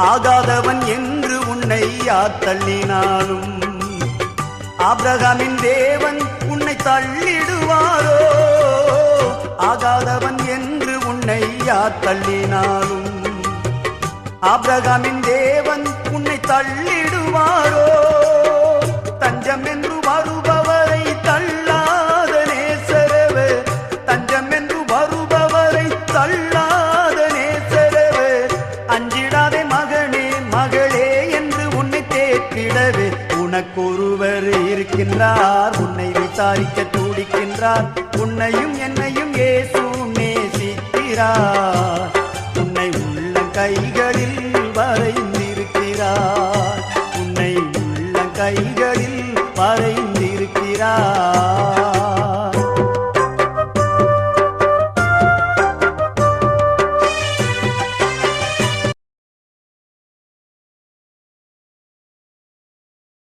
ஆகாதவன் என்று உன்னை யார் தள்ளினாலும் ஆபிரகாமின் தேவன் உன்னை தள்ளிடுவாரோ? ஆகாதவன் என்று உன்னை யார் தள்ளினாலும் ஆபிரகாமின் தேவன் உன்னை தள்ளிடுவாரோ? தஞ்சம் என்று வருபவரை தள்ளாத நேசரவே, தஞ்சம் என்று வருபவரை தள்ளாத நேசரவே, அஞ்சிடாதே மகனே மகளே என்று உன்னை தேற்றிடவே உனக்கொருவர் இருக்கின்றார், உன்னை விசாரிக்க துடிக்கின்றார். உன்னையும் என்னையும் இயேசு நேசிக்கிறார், உன்னை உள்ள கைகளில் வரைந்திருக்கிறார்.